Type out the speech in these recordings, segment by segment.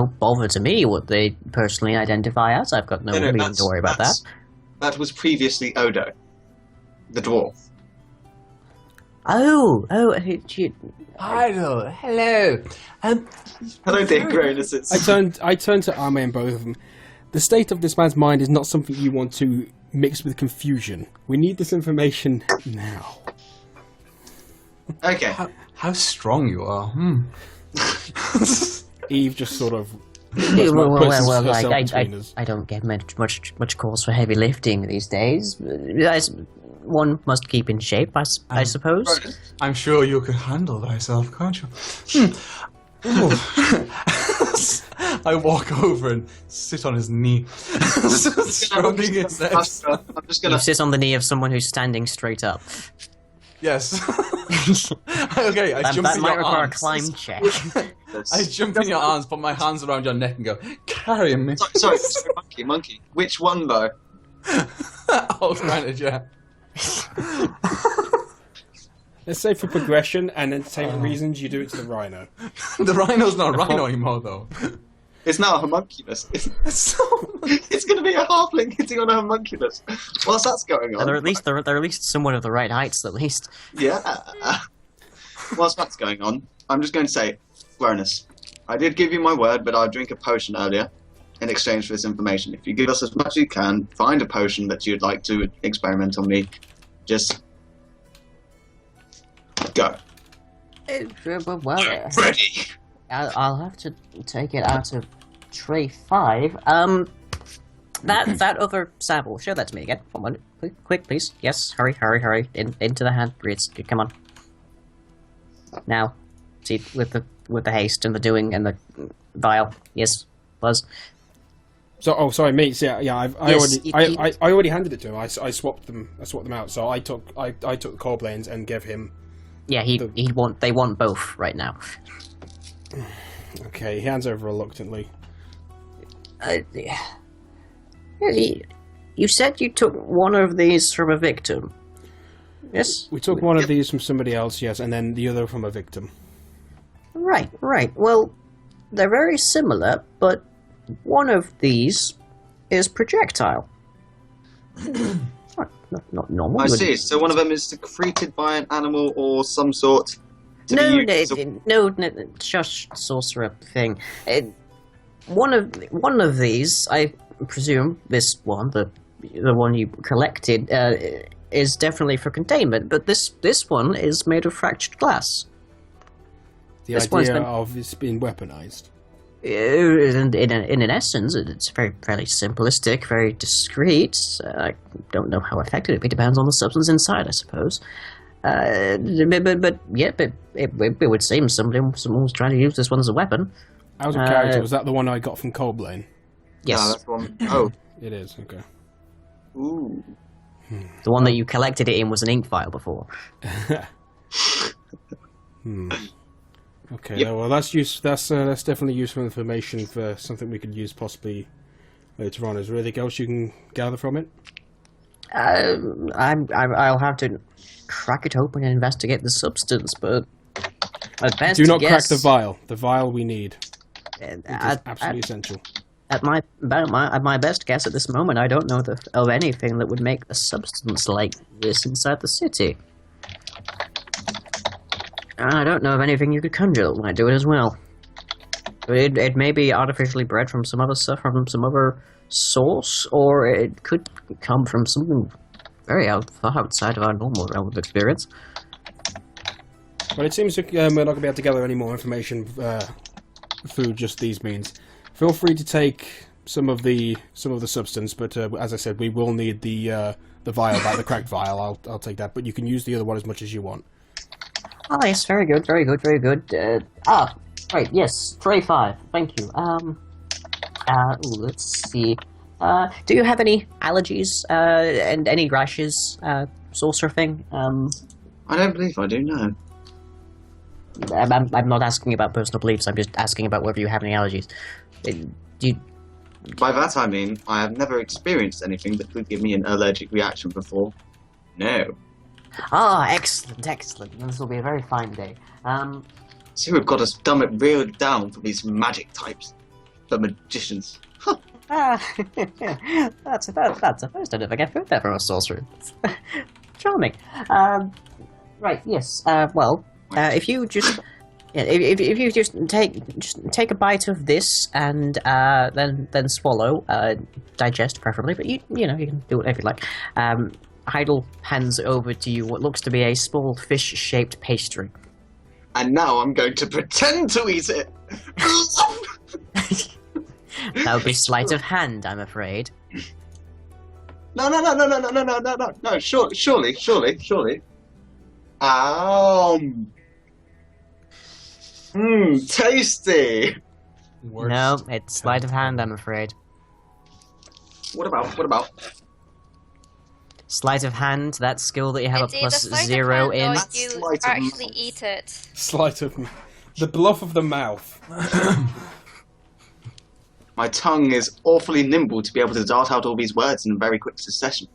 bother to me what they personally identify as. I've got no reason to worry about that. That was previously Odo, the dwarf. Oh, Idle, hello. Hello, dear Gronuses. I turned to Arme and both of them. The state of this man's mind is not something you want to mix with confusion. We need this information now. Okay. How strong you are. Eve just sort of. I don't get much cause for heavy lifting these days. One must keep in shape, I suppose. I'm sure you can handle thyself, can't you? I walk over and sit on his knee, stroking his head. I'm just gonna. You sit on the knee of someone who's standing straight up. Yes. Okay, I jump that in might your require arms. a climb check. I jump in your arms, put my hands around your neck and go, carry me. Sorry, monkey. Which one, though? All granted, yeah. Let's say for progression, and then say for reasons, you do it to the rhino. The rhino's not a rhino anymore, though. It's now a homunculus. It's going to be a halfling hitting on a homunculus. Whilst that's going on... They're at least somewhat of the right heights, at least. Yeah. Whilst that's going on, I'm just going to say, Gronus, I did give you my word, but I'll drink a potion earlier in exchange for this information. If you give us as much as you can, find a potion that you'd like to experiment on me, just... go. Ready! I'll have to take it out of tray 5. That other sample, show that to me again. Come on, quick, please. Yes, hurry. Into the hand. Come on. Now, see, with the haste and the doing and the vial. Yes, Buzz. So, sorry, mate. Yeah, I already handed it to him. I swapped them out. So I took the core blades and gave him. Yeah, they want both right now. Okay, he hands over reluctantly. You said you took one of these from a victim. Yes? We took one of these from somebody else, yes, and then the other from a victim. Right. Well, they're very similar, but one of these is projectile. Not normal. I see. So one of them is secreted by an animal or some sort. No, shush, sorcerer thing. One of these, I presume, this one, the one you collected, is definitely for containment. But this one is made of fractured glass. The idea of it's being weaponized. In an essence, it's fairly simplistic, very discreet. I don't know how effective it depends on the substance inside, I suppose. But it would seem someone's trying to use this one as a weapon. Out of character, was that the one I got from Coldblane? Yes. No, that's the one. Oh. It is, okay. Ooh. The one that you collected it in was an ink vial before. Okay, Yep. no, well that's definitely useful information for something we could use possibly later on. Is there anything else you can gather from it? I'll have to crack it open and investigate the substance, but at best do not guess, crack the vial. The vial we need. It is absolutely essential. At my best guess at this moment, I don't know of anything that would make a substance like this inside the city. And I don't know of anything you could conjure that might do it as well. It may be artificially bred from some other stuff, from some other source, or it could come from something very far outside of our normal realm of experience. Well, it seems like we're not going to be able to gather any more information through just these means. Feel free to take some of the substance, but as I said, we will need the vial back, the cracked vial. I'll take that, but you can use the other one as much as you want. Oh, yes, very good. Right, yes, tray 5. Thank you. Let's see. Do you have any allergies and any rashes, sort of thing? I don't believe I do, no. I'm not asking about personal beliefs. I'm just asking about whether you have any allergies. By that I mean, I have never experienced anything that could give me an allergic reaction before. No. Ah, excellent. This will be a very fine day. See, we've got to dumb it real down for these magic types. The magicians. Huh. Ah, that's a first. I never get food there from a sorcerer. Charming. Right. Yes. Well, if you just. Yeah, if you just take a bite of this and then swallow, digest preferably, but you know you can do whatever you like. Heidel hands over to you what looks to be a small fish-shaped pastry. And now I'm going to pretend to eat it. That would be sleight of hand, I'm afraid. No. Surely. Tasty. Worst. No, it's sleight of hand, I'm afraid. What about? Sleight of hand, that skill that you have It's a plus either sleight of 0 hand in. or That's you sleight of actually mouth. eat it. Sleight of the bluff of the mouth. My tongue is awfully nimble to be able to dart out all these words in very quick succession.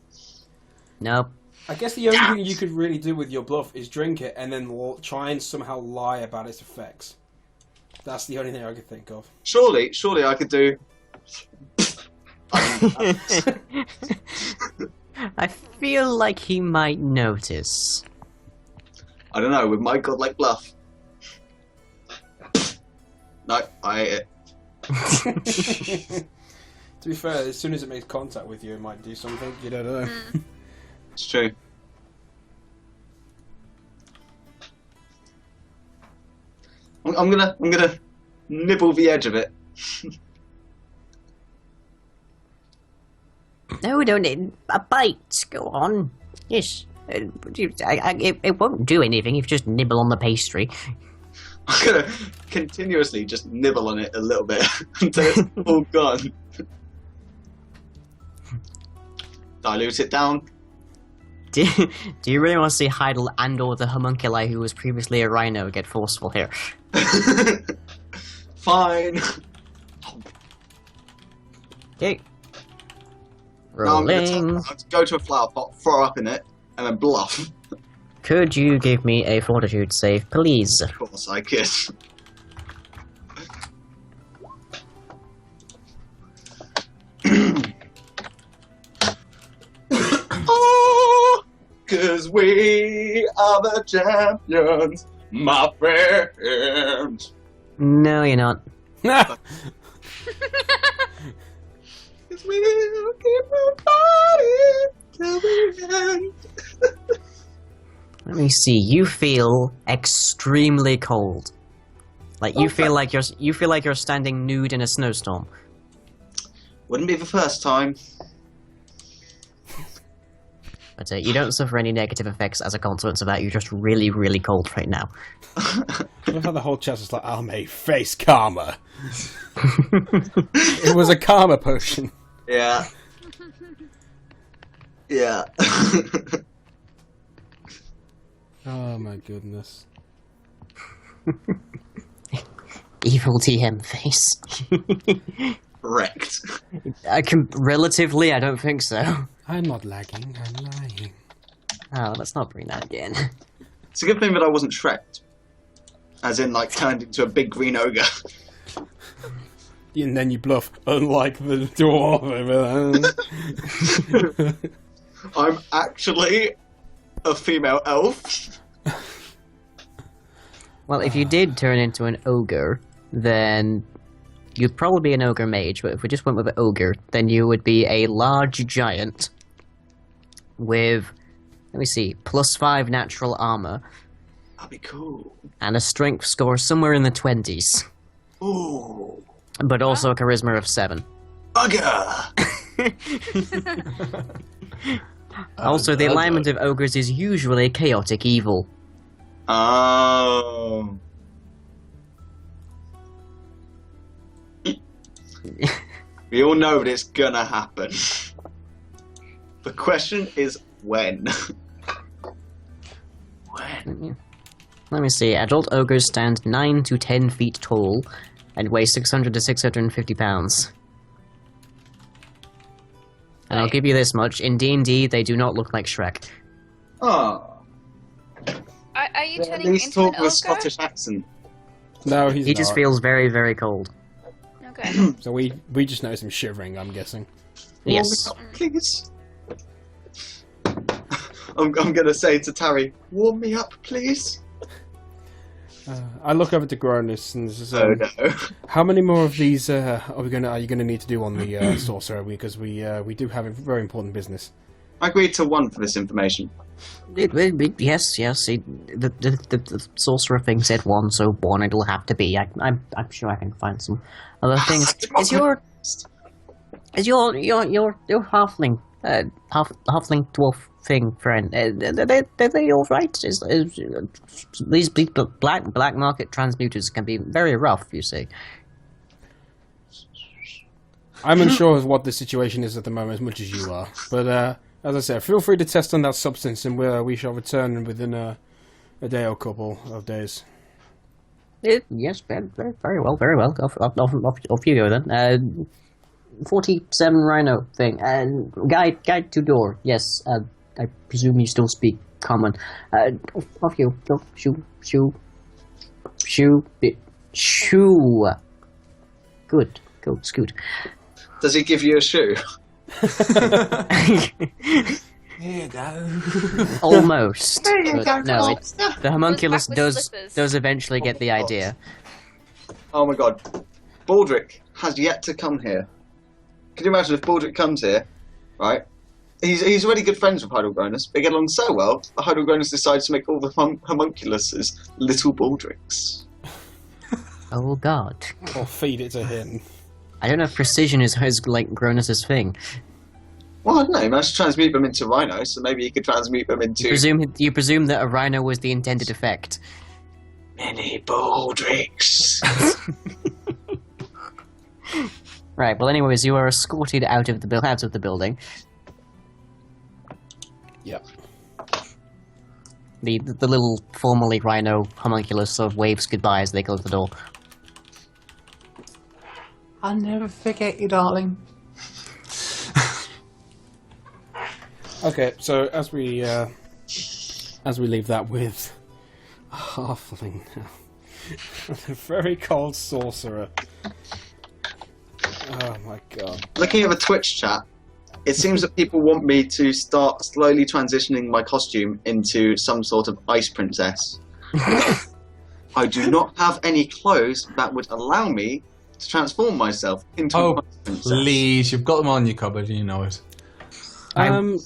Nope. I guess the only thing you could really do with your bluff is drink it and then try and somehow lie about its effects. That's the only thing I could think of. Surely I could do. I feel like he might notice. I don't know, with my godlike bluff. No, I ate it. To be fair, as soon as it makes contact with you, it might do something. You don't know. It's true. I'm gonna nibble the edge of it. No, don't need a bite. Go on. Yes. It won't do anything if you just nibble on the pastry. I'm gonna continuously just nibble on it a little bit until it's all gone. Dilute it down. Do you really want to see Heidel and or the homunculi who was previously a rhino get forceful here? Fine. Okay. Now I'm Rolling. gonna go to a flower pot, throw up in it, and then bluff. Could you give me a fortitude save, please? Of course I could. Oh, 'cause we are the champions, my friend. No, you're not. 'Cause we'll keep on fighting till the end. Let me see. You feel extremely cold. Like you feel like you're standing nude in a snowstorm. Wouldn't be the first time. But you don't suffer any negative effects as a consequence of that. You're just really, really cold right now. I love how the whole chest is like, I may face karma. It was a karma potion. Yeah. Yeah. Oh my goodness. Evil TM face. Wrecked. Relatively, I don't think so. I'm not lagging, I'm lying. Oh, let's not bring that again. It's a good thing that I wasn't Shrek'd. As in, like, turned into a big green ogre. And then you bluff, unlike the dwarf over there. I'm actually a female elf. Well, if you did turn into an ogre, then you'd probably be an ogre mage, but if we just went with an ogre, then you would be a large giant with, let me see, +5 natural armor That'd be cool. and a strength score somewhere in the 20s, Ooh. but also a charisma of 7. Bugger! Also, the alignment of ogres is usually chaotic evil. Oh. We all know that it's gonna happen. The question is when. When? Let me see, adult ogres stand 9 to 10 feet tall and weigh 600 to 650 pounds. And I'll give you this much, in D&D they do not look like Shrek. Oh. Are you At turning least into an talk with a ogre? Scottish accent. No, he's He not. just feels very, very cold. Okay. So we just noticed him shivering, I'm guessing. Yes. Warm me up, please. I'm going to say to Tarry, warm me up, please. I look over to Gronus and says, Oh no. how many more of these are you going to need to do on the sorcerer? Because we do have a very important business. I agreed to 1 for this information. Yes. The sorcerer thing said 1, so 1 it'll have to be. I'm sure I can find some other things. Is your halfling halfling dwarf thing friend? Are they all right? These black market transmuters can be very rough. You see. I'm unsure of what the situation is at the moment as much as you are, but as I said, feel free to test on that substance, and we shall return within a day or couple of days. Yes, very well. Off you go then. 47 rhino thing. And guide to door. Yes, I presume you still speak common. Off you go. Shoo. Good. Go, Scoot. Does he give you a shoe? Here you go. Almost. you But go, no, monster. the homunculus Goes back with does slippers. eventually get the idea. Oh my god. Baldric has yet to come here. Can you imagine if Baldric comes here, right? He's already good friends with Heidelgronus. They get along so well that Heidelgronus decides to make all the homunculuses little Baldrics. Oh god. Or feed it to him. I don't know if precision is like Gronus's thing. Well, I don't know. He managed to transmute them into rhinos, so maybe he could transmute them into You presume that a rhino was the intended effect. mini Baldrics. Right. Well, anyways, you are escorted out of the building. Yep. The little formerly rhino homunculus sort of waves goodbye as they close the door. I'll never forget you, darling. Okay, so as we leave that with a halfling now, a very cold sorcerer. Oh my god! Looking at the Twitch chat, it seems that people want me to start slowly transitioning my costume into some sort of ice princess. I do not have any clothes that would allow me to transform myself into Oh, an ice princess. please, you've got them on your cupboard, you know it.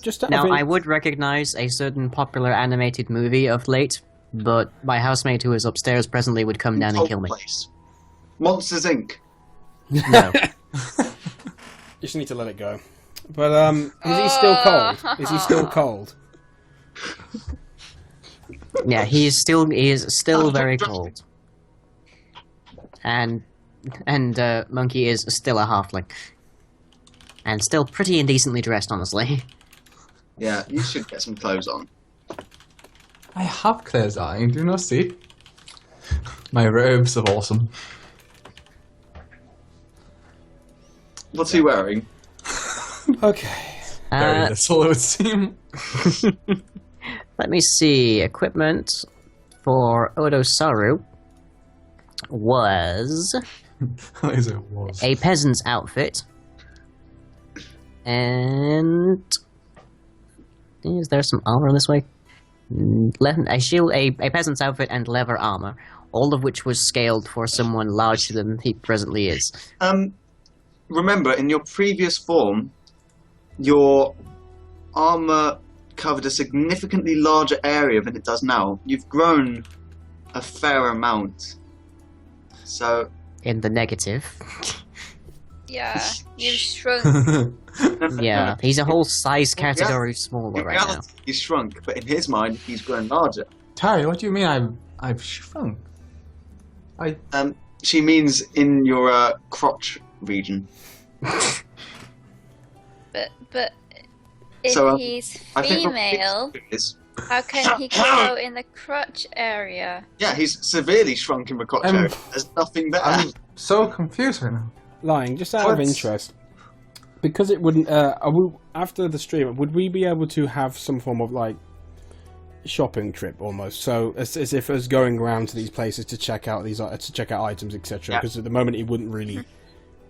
Just out Now, of I would recognize a certain popular animated movie of late, but my housemate who is upstairs presently would come down and kill me. Place. Monsters Inc. No. just need to let it go. But is he still cold? Is he still cold? Yeah, he is still very cold. And Monkey is still a halfling. And still pretty indecently dressed, honestly. Yeah, you should get some clothes on. I have clothes on, do you not see? My robes are awesome. What's he wearing? Okay. Very little, it would seem. Let me see. Equipment for Odosaru was At least it was. a peasant's outfit. And is there some armor this way? A shield, a peasant's outfit, and leather armor, all of which was scaled for someone larger than he presently is. Remember, in your previous form, your armor covered a significantly larger area than it does now. You've grown a fair amount. So, In the negative. Yeah, you've shrunk. Yeah, he's a whole size category smaller in right now. reality, he's shrunk, but in his mind, he's grown larger. Terry, what do you mean I've shrunk? She means in your crotch region. But if So, he's I think what female, it is, how can he grow in the crotch area? yeah, he's severely shrunk in the crotch area. There's nothing there. I'm so confused right now. Lying, just out of What? interest, because it wouldn't. After the stream, would we be able to have some form of like shopping trip almost? So as if us going around to these places to check out items, etc. Yeah. Because at the moment it wouldn't really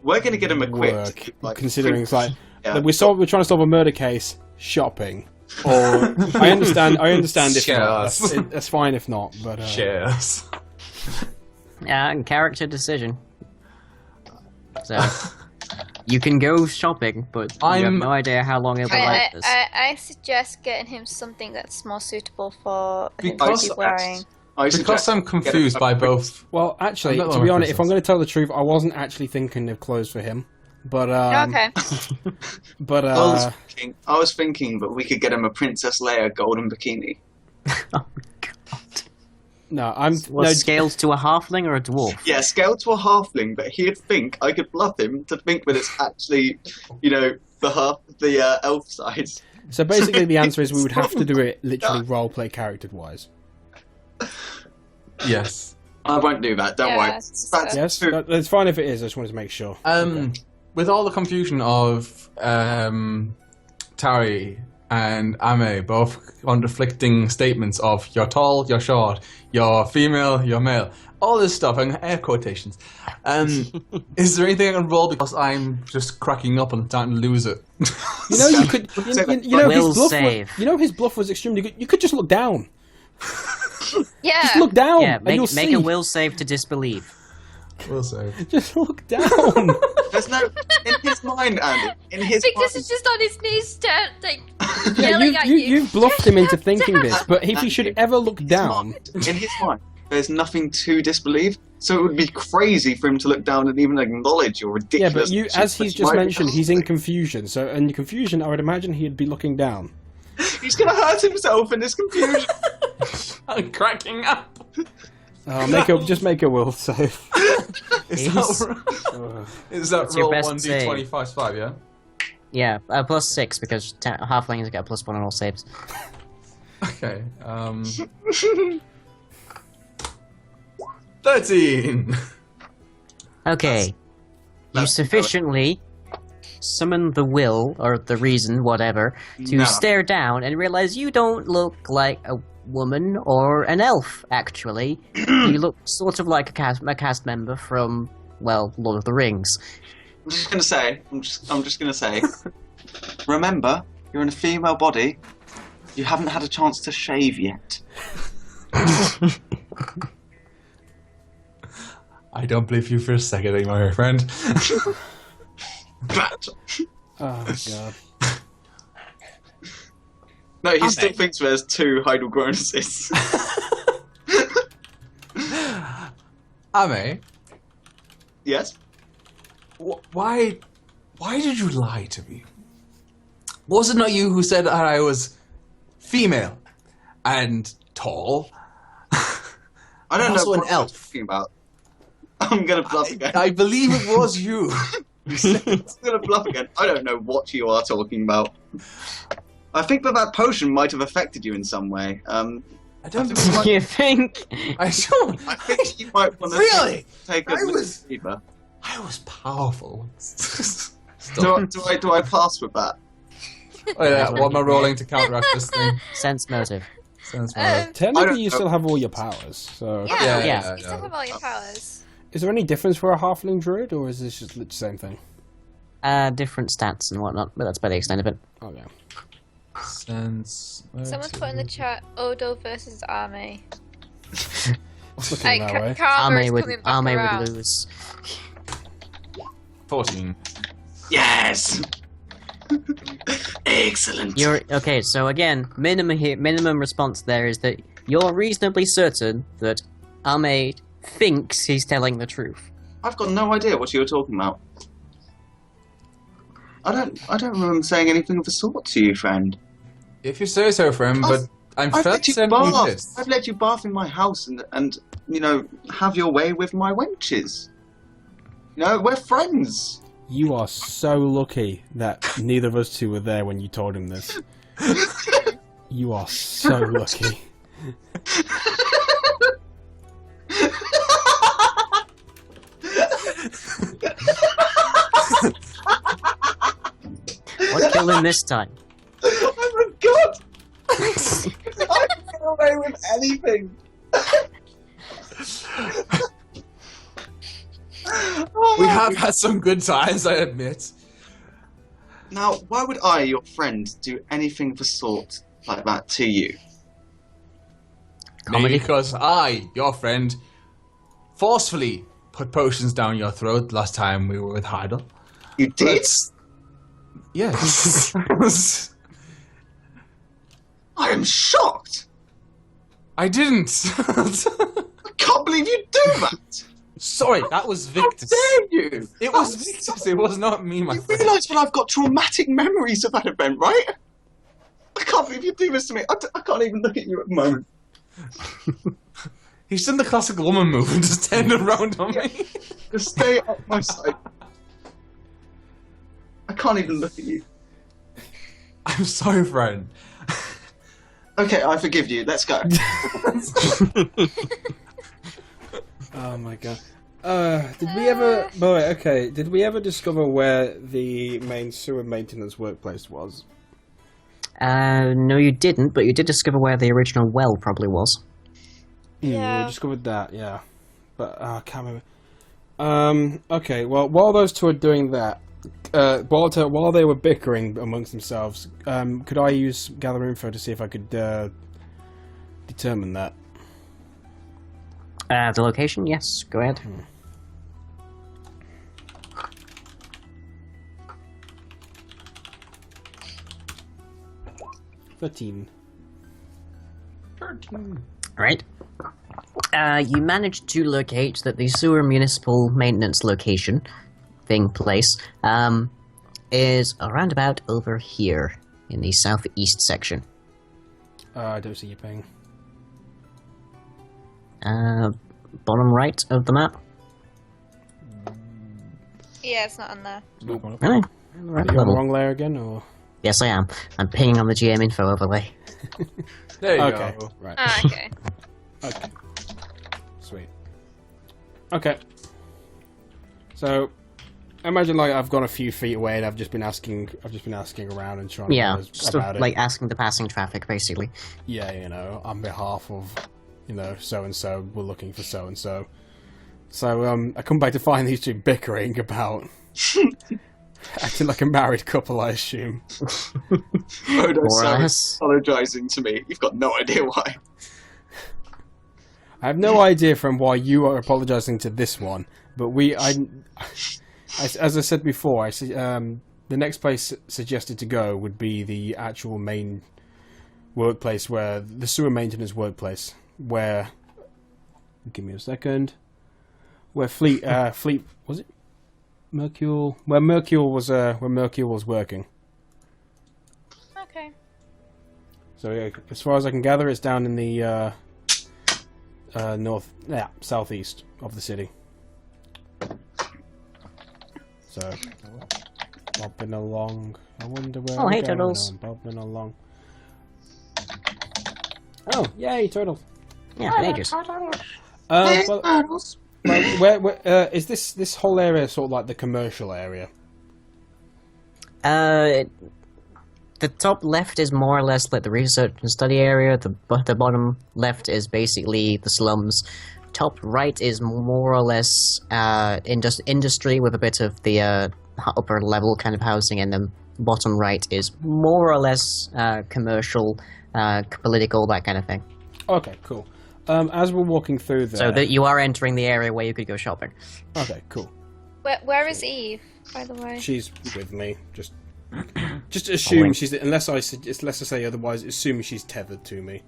We're going to get him equipped. work, like, considering it's like yeah. we're trying to solve a murder case. Shopping, or I understand if not. That's fine if not. But Shares. Yeah, and character decision. So you can go shopping, but you have no idea how long it'll be like this. I suggest getting him something that's more suitable for him to Because- be wearing. Because I'm confused by both. well, actually, I'm not to be the honest, one if I'm going to tell the truth, I wasn't actually thinking of clothes for him. But Okay. but I was thinking, but we could get him a Princess Leia golden bikini. Oh god. no, I'm Scaled to a halfling or a dwarf? Yeah, scaled to a halfling, but he'd think I could bluff him to think that it's actually, the elf size. So basically, the answer is we would have to do it literally roleplay character-wise. Yes. I won't do that. Don't worry. Yes. That's Yes, too- that's fine if it is. I just wanted to make sure. With all the confusion of Tari and Ame both conflicting statements of you're tall, you're short, you're female, you're male, all this stuff and air quotations. Is there anything I can roll because I'm just cracking up and starting to lose it? You know, you could. You know, Will his bluff save. was. You know, his bluff was extremely good. You could just look down. Yeah. Just look down, Yeah, and make you'll a see. will save to disbelieve. We'll save. Just look down. There's no in his mind, Andy. In his Victor's mind. is just on his knees, like Yeah, yelling at you. you've bluffed him into thinking down. this, but if he should ever look down, In his mind, there's nothing to disbelieve. So it would be crazy for him to look down and even acknowledge your yeah, ridiculous. but you, as he's just mentioned, he's in confusion. So in confusion, I would imagine he'd be looking down. He's going to hurt himself in this confusion. I'm cracking up. Just make a will save. Is that What's your roll best 1d20 plus 5, yeah? Yeah, +6 because halflings get a +1 on all saves. Okay. 13! Okay. You That's- sufficiently summon the will, or the reason, whatever, to No. stare down and realize you don't look like a woman or an elf, actually. You look sort of like a cast member from, well, Lord of the Rings. I'm just going to say, I'm just going to say, remember, you're in a female body. You haven't had a chance to shave yet. I don't believe you for a second anymore, my friend. Oh god. No, he still thinks there's 2 Heidelgronuses. Ame, Yes? why did you lie to me? Was it not you who said that I was female and tall? I don't Also know an what elf. you're talking about. I'm going to bluff again. I believe it was you. I'm going to bluff again. I don't know what you are talking about. I think that potion might have affected you in some way. I don't You think? I don't. I think you might want to Really? take a I was- fever. I was powerful. Do I pass with that? What am I rolling to counteract this thing? Sense motive. Sounds I right. don't Technically, you know. still have all your powers. So, Yeah, Yeah. you still have all your powers. is there any difference for a halfling druid, or is this just the same thing? Different stats and whatnot, but that's by the extent of it. Okay. Sense. Someone's put in the chat Odo versus Ame. Looking Like, that way. Karma is Ame coming back would around. lose. 14. Yes! Excellent. You're okay. So again, minimum response there is that you're reasonably certain that Ame thinks he's telling the truth. I've got no idea what you were talking about. I don't remember saying anything of the sort to you, friend. If you say so, friend, but I'm I've fairly let you certain bath. this. I've let you bath in my house and have your way with my wenches. We're friends. You are so lucky that neither of us two were there when you told him this. You are so lucky. What killed him this time? Oh my god! I can get away with anything. We have had some good times, I admit. Now, why would I, your friend, do anything of the sort like that to you? Maybe because I, your friend, forcefully put potions down your throat last time we were with Heidel. You did? Yes. I am shocked! I didn't. I can't believe you do that! Sorry, that was Victus. How dare you? It was Victus, it was not me, my You friend. realise that I've got traumatic memories of that event, right? I can't believe you do this to me. I can't even look at you at the moment. He's done the classic woman move and just turned around on me. Just stay off my side. I can't even look at you. I'm sorry, friend. Okay, I forgive you. Let's go. Oh my god. Did we ever... Boy, okay, did we ever discover where the main sewer maintenance workplace was? No, you didn't, but you did discover where the original well probably was. Yeah. We discovered that, yeah. But, I can't remember. Okay, well, while those two are doing that, while they were bickering amongst themselves, could I use gather info to see if I could, determine that? The location? Yes, go ahead. 13. Right. You managed to locate that the sewer municipal maintenance location, place, is around about over here in the southeast section. I don't see you ping. Bottom right of the map. Yeah, it's not on there. Really? Right Are you on the level. wrong layer again, or...? Yes, I am. I'm pinging on the GM info overlay. There you Okay, go. right. Ah, okay. Okay. Sweet. Okay. So, imagine like I've gone a few feet away and I've just been asking around and trying to Yeah, know just about it. like asking the passing traffic, basically. Yeah, you know, on behalf of, you know, so and so, we're looking for so and so. So, I come back to find these two bickering about acting like a married couple, I assume. Odo More or Sam less. is apologising to me. You've got no idea why. I have no idea from why you are apologising to this one, but as I said before, the next place suggested to go would be the actual main workplace, where the sewer maintenance workplace, where, give me a second, where Fleet was it? Mercule, where Mercule was working. Okay. So yeah, as far as I can gather, it's down in the southeast of the city. So, bobbing along. I wonder where. Oh, I'm hey, going turtles. now, bobbing along. Oh, yay, turtles! Yeah, ages. Where is this whole area sort of like the commercial area? The top left is more or less like the research and study area. The bottom left is basically the slums. Top right is more or less industry with a bit of the upper level kind of housing, and then bottom right is more or less commercial, political, that kind of thing. Okay, cool. As we're walking through there, So that you are entering the area where you could go shopping. okay, cool. Where is Eve, by the way? She's with me. Just assume Following. she's unless I say otherwise. Assume she's tethered to me.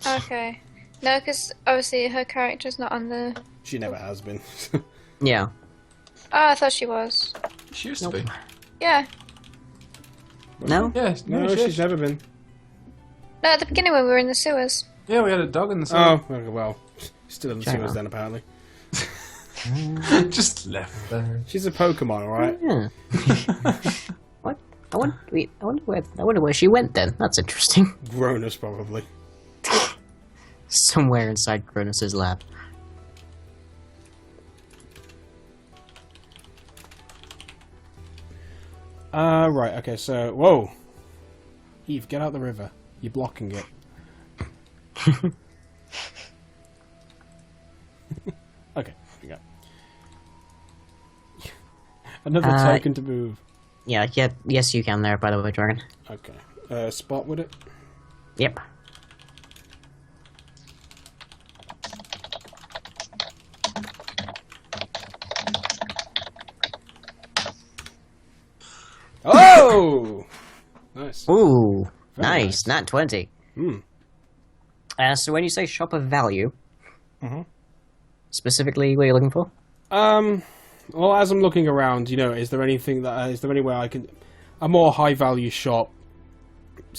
Okay. No, because obviously her character's not on the... She never has been. Yeah. Oh, I thought she was. She used to be. Yeah. No? Yes, No, she she's is. never been. No, at the beginning when we were in the sewers. Yeah, we had a dog in the Oh, sun. okay, well, still in the Check sewers out. then apparently. Just left there. She's a Pokemon, alright? Yeah. What? I wonder where she went then. That's interesting. Grown-ups probably. Somewhere inside Cronus's lab. Right, okay, so, whoa! Eve, get out the river. You're blocking it. Okay, here we go. Another token to move. Yeah, yes, you can there, by the way, Dragon. Okay. Spot with it? Yep. Oh! Nice. Ooh, Very nice. Nat 20. Hmm. So when you say shop of value, Mm-hmm. specifically, what are you looking for? Well, as I'm looking around, is there anything is there anywhere I can, a more high value shop,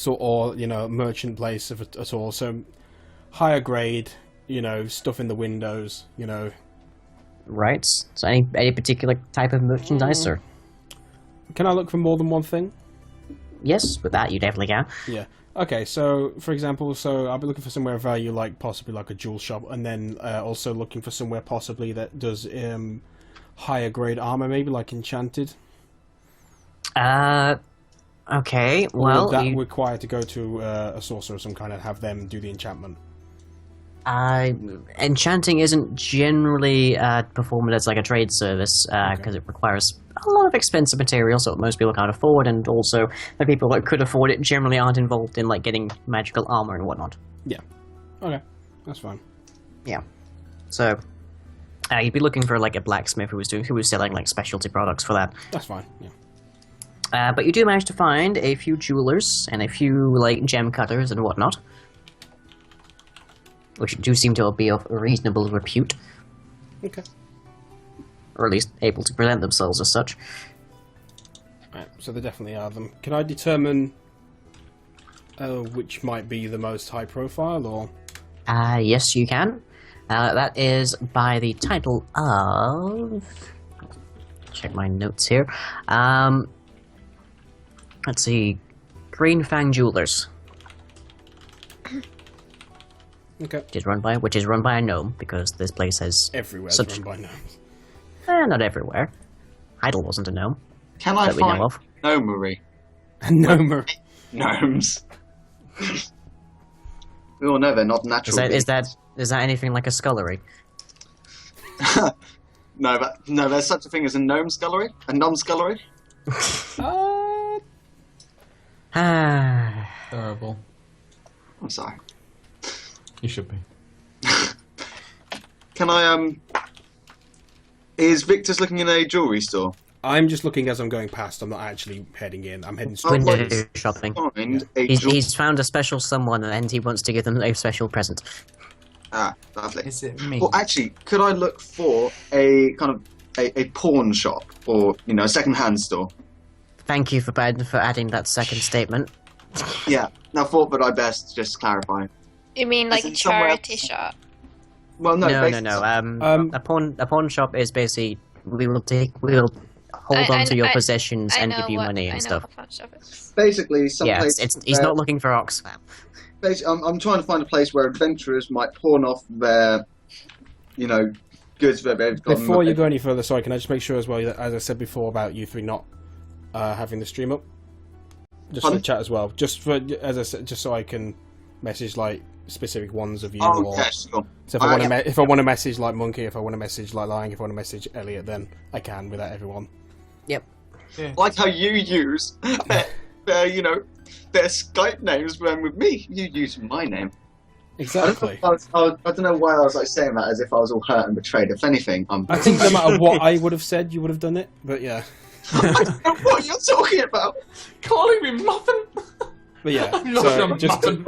or merchant place at all? So higher grade, stuff in the windows, Right. So any particular type of merchandise, or Can I look for more than one thing? yes, with that you definitely can. Yeah. Okay. So, for example, I'll be looking for somewhere of value, possibly like a jewel shop, and then also looking for somewhere possibly that does higher grade armor, maybe like enchanted. Okay. Or Well, would that require to go to a sorcerer of some kind and have them do the enchantment? enchanting isn't generally performed as like a trade service because it requires a lot of expensive materials that most people can't afford, and also the people that could afford it generally aren't involved in like getting magical armor and whatnot. Yeah. Okay. That's fine. Yeah. So you'd be looking for like a blacksmith who was selling like specialty products for that. That's fine. Yeah. But you do manage to find a few jewelers and a few like gem cutters and whatnot, which do seem to be of reasonable repute, Okay. or at least able to present themselves as such. Right, so there definitely are them. Can I determine which might be the most high profile, or? Yes, you can. That is by the title of... Check my notes here. Let's see. Green Fang Jewelers. Okay. Which is run by a gnome, because this place has... Everywhere's such... run by gnomes. Not everywhere. Heidel wasn't a gnome. Can I that we know find of. gnomery? Gnome. Gnomes. We all know they're not natural. Is that anything like a scullery? No, there's such a thing as a gnome scullery? A non-scullery? Terrible. I'm sorry. You should be. Can I, Is Victor's looking in a jewellery store? I'm just looking as I'm going past. I'm not actually heading in. I'm heading Oh, straight. Window like- shopping. Find a He's found a special someone, and he wants to give them a special present. Ah, lovely. Is it me? Well, actually, could I look for a kind of a pawn shop or, a second-hand store? Thank you for adding that second statement. Yeah. Now, thought that I best just clarify. You mean like a it somewhere charity else? shop? Well, no. No. basically- A pawn shop is basically we'll hold on to your possessions and give you money and stuff. Basically, some Yeah, place he's where- not looking for Oxfam. Basically, I'm trying to find a place where adventurers might pawn off their, goods that they've got. Before you go any further, sorry, can I just make sure as well, that, as I said before about you three not having the stream up, just for the Pardon? chat as well, just for, as I said, just so I can message like specific ones of you. Oh, or, yeah, sure. So if I want to message like Monkey, if I want to message like Lying, if I want to message Elliot, then I can without everyone. Yep. Like how you use their Skype names when with me. You use my name. Exactly. I don't know why I was like saying that as if I was all hurt and betrayed. If anything, I think no matter what I would have said, you would have done it. But yeah. I don't know what you're talking about. Calling me muffin? But yeah. Not So a just. muffin.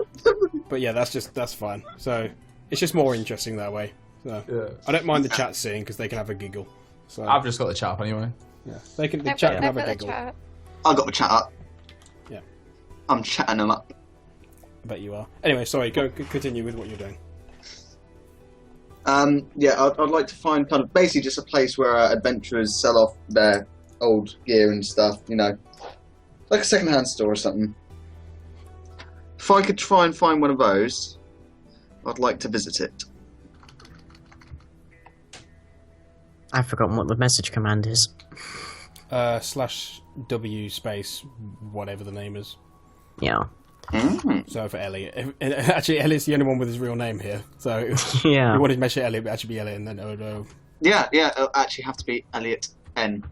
But yeah, that's fine. So it's just more interesting that way. So Yeah. I don't mind the chat seeing because they can have a giggle. So I've just got the chat up anyway. yeah, the chat can have a giggle. I got the chat up. Yeah. I'm chatting them up. I bet you are. Anyway, sorry. Continue with what you're doing. Yeah, I'd like to find kind of basically just a place where adventurers sell off their old gear and stuff. Like a second-hand store or something. If I could try and find one of those, I'd like to visit it. I've forgotten what the message command is. /W space whatever the name is. Yeah. So for Elliot, actually Elliot's the only one with his real name here. So Yeah. we wanted to mention Elliot, but actually be Elliot, and then Yeah, it'll actually have to be Elliot N.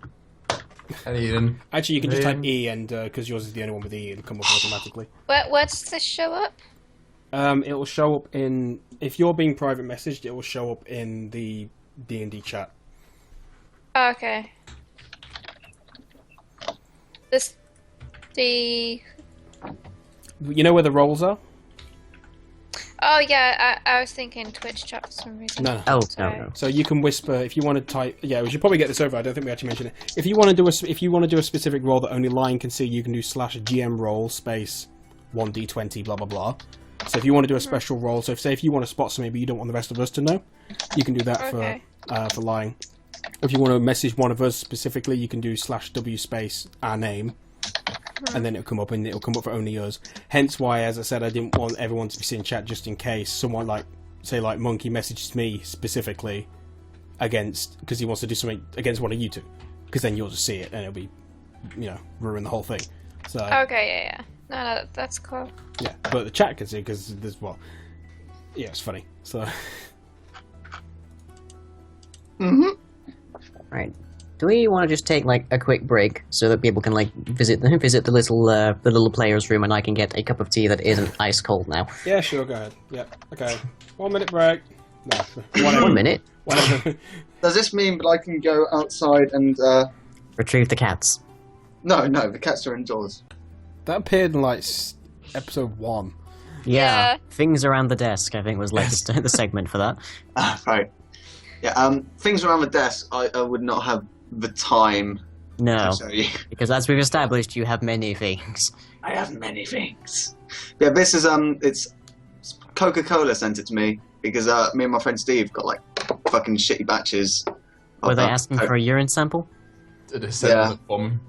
Eden. Actually, you can just type Ian. E, and because yours is the only one with E, it'll come up automatically. Where does this show up? It will show up in... If you're being private messaged, it will show up in the D&D chat. Oh, okay. The... You know where the roles are? Oh yeah, I was thinking Twitch chat for some reason. No. Oh, Sorry. no. So you can whisper if you want to type. Yeah, we should probably get this over. I don't think we actually mentioned it. If you want to do a specific role that only Lion can see, you can do /GM role space 1d20 blah blah blah. So if you want to do a special role, so if you want to spot something but you don't want the rest of us to know, you can do that Okay. for Lion. If you want to message one of us specifically, you can do /W space our name. And then it'll come up, and it'll come up for only us. Hence why, as I said, I didn't want everyone to be seeing chat just in case someone like Monkey messages me specifically because he wants to do something against one of you two. Because then you'll just see it, and it'll be, ruin the whole thing. So Okay, yeah. No, that's cool. yeah, but the chat can see because there's it's funny. So Right. Do we want to just take like a quick break so that people can like visit the little players' room and I can get a cup of tea that isn't ice cold now? yeah, sure, go ahead. Yeah, okay. 1 minute break. No, 1 minute. Whatever. Does this mean that I can go outside and? Retrieve the cats. No, the cats are indoors. That appeared in episode 1. Yeah. Things around the desk, I think, was like the segment for that. Right. Yeah. Things around the desk, I would not have the time No, to show you. because as we've established, you have many things. I have many things. Yeah, this is it's Coca-Cola sent it to me because me and my friend Steve got like fucking shitty batches. Were they asking for a urine sample? Did it send Yeah. the bomb?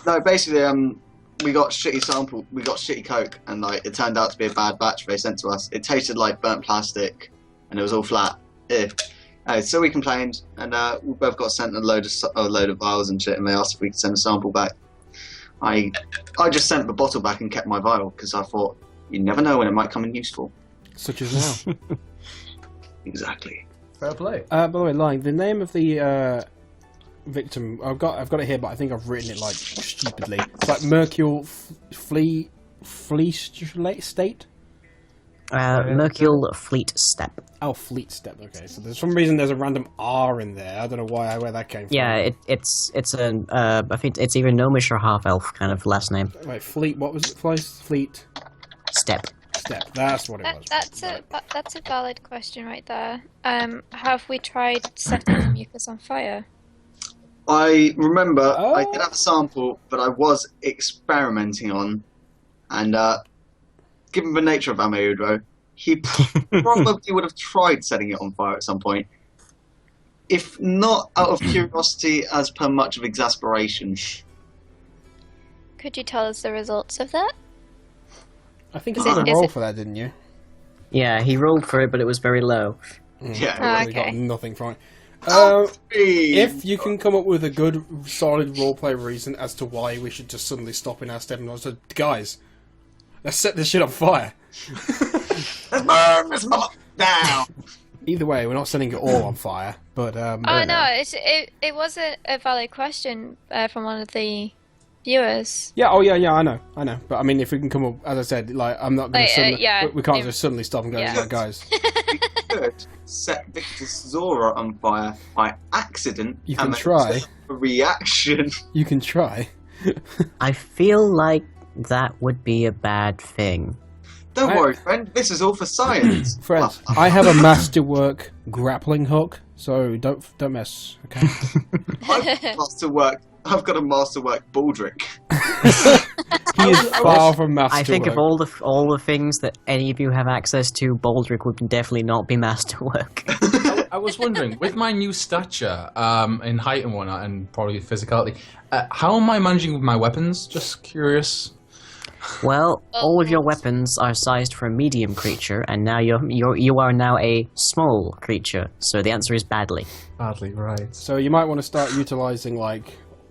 No, basically we got shitty Coke, and like it turned out to be a bad batch they sent to us. It tasted like burnt plastic, and it was all flat. So we complained, and we both got sent a load of vials and shit, and they asked if we could send a sample back. I just sent the bottle back and kept my vial because I thought you never know when it might come in useful. Such as now. Exactly. Fair play. By the way, lying. The name of the victim, I've got it here, but I think I've written it stupidly. It's like Mercurial Fleet State. Mercurial Fleet Step. Oh, Fleet Step. Okay, so there's some reason there's a random R in there. I don't know where that came from. Yeah, it's I think it's either gnomish or half elf kind of last name. Wait, Fleet. What was it? Fleet Step. Step. That's what it was. That's a valid question right there. Have we tried setting the mucus on fire? I remember I Oh. did have a sample, but I was experimenting on, and given the nature of Ameudro, he probably would have tried setting it on fire at some point. If not out of curiosity, as per much of exasperation. Could you tell us the results of that? I think you Is got it- a is roll it- for that, didn't you? Yeah, he rolled for it, but it was very low. Yeah. We got Okay. nothing from it. Hey! If you can come up with a good, solid roleplay reason as to why we should just suddenly stop in our step and say, guys, let's set this shit on fire. Let's burn this mother down! Either way, we're not setting it all on fire, but Oh no, it was a valid question from one of the viewers. yeah, I know. But I mean, if we can come up, as I said, I'm not going to suddenly, yeah. we can't just suddenly stop and go, Yeah. guys. We could set Victor's Zora on fire by accident. You can and then try. take a reaction. You can try. I feel like that would be a bad thing. Don't worry, friend. This is all for science. Friends, I have a masterwork grappling hook, so don't mess, okay? I've got a masterwork baldric. He is far from masterwork. I think of all the things that any of you have access to, Baldric would definitely not be masterwork. I was wondering, with my new stature, in height and whatnot, and probably physicality, how am I managing with my weapons? Just curious. Well, all of your weapons are sized for a medium creature, and now you are now a small creature. So the answer is badly. Badly, right. So you might want to start utilizing,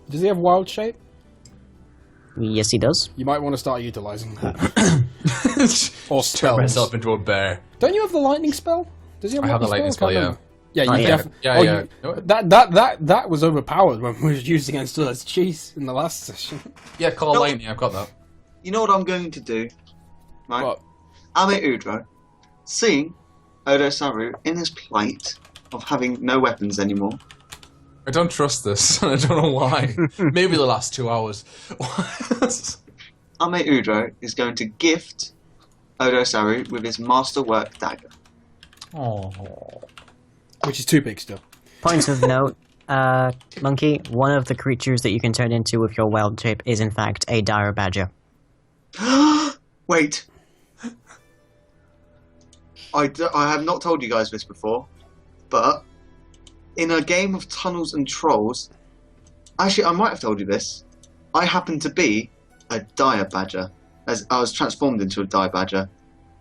does he have wild shape? Yes, he does. You might want to start utilizing that. Or Turn spells. myself into a bear. Don't you have the lightning spell? Does he have I have the lightning lightning spell, Can't yeah. remember. Yeah, Oh, you yeah. That was overpowered when we was used against us. Jeez, in the last session. Yeah, call Laney, I've got that. You know what I'm going to do? Right? What? Ame Udro, seeing Odo Saru in his plight of having no weapons anymore. I don't trust this. I don't know why. Maybe the last 2 hours. Ame Udro is going to gift Odo Saru with his masterwork dagger. Oh. Which is too big still. Points of note, Monkey, one of the creatures that you can turn into with your wild shape is in fact a dire badger. Wait. I have not told you guys this before, but in a game of Tunnels and Trolls, actually I might have told you this, I happen to be a dire badger, as I was transformed into a dire badger,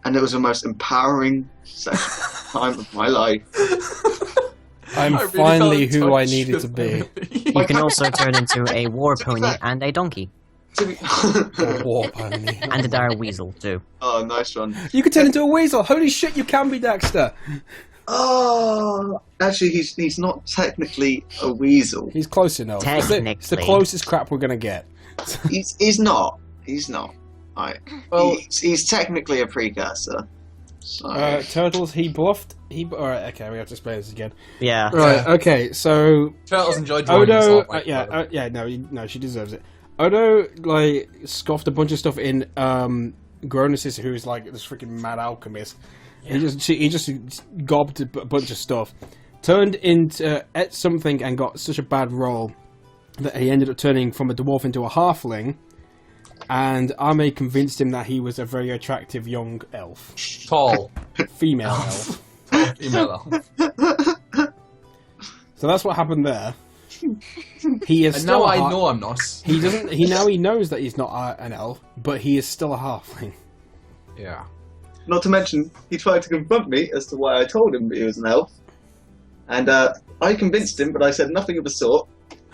and it was the most empowering time of my life. I'm really finally felt who I touched needed to be. You can also turn into a war pony and a donkey. War pony. And a dire weasel, too. Oh, nice one. You could turn into a weasel. Holy shit, you can be Dexter. Oh, actually, he's not technically a weasel. He's close enough. It's the closest crap we're gonna get. He's not. He's not. Right. Well, he's technically a precursor. So. Turtles, he bluffed. Alright, okay, we have to explain this again. Yeah. Right, okay, so Turtles enjoy drawing this Odo, out, no, she deserves it. Odo, like, scoffed a bunch of stuff in Gronis, who's like this freaking mad alchemist. Yeah. He just gobbed a bunch of stuff, turned into ate something and got such a bad roll that he ended up turning from a dwarf into a halfling. And Ame convinced him that he was a very attractive young elf, Tall. female elf. Female elf. So that's what happened there. He is And still now I know I'm not. He doesn't. He knows that he's not an elf, but he is still a halfling. Yeah. Not to mention, he tried to confront me as to why I told him that he was an elf. And I convinced him, but I said nothing of the sort.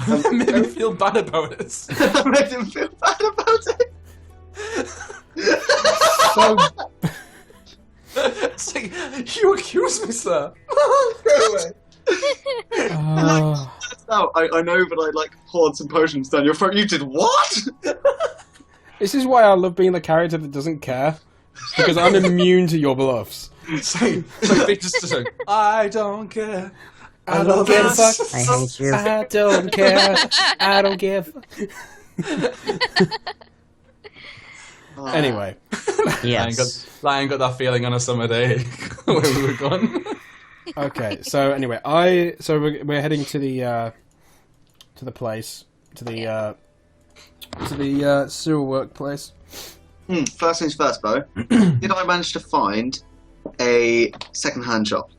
Made me feel bad about it. I made him feel bad about it. So, It's like, you accuse me, sir. Go away. I know that I like poured some potions down your throat. You did what? this is why I love being the character that doesn't care, because I'm immune to your bluffs. It's like they just like, I don't care. I don't give a fuck. I hate you. I don't care. I don't give. Anyway. Yes. Lion got that feeling on a summer day when we were gone. Okay, so anyway, we're heading to the place, to the sewer workplace. First things first, Bo. Did I manage to find a second-hand shop?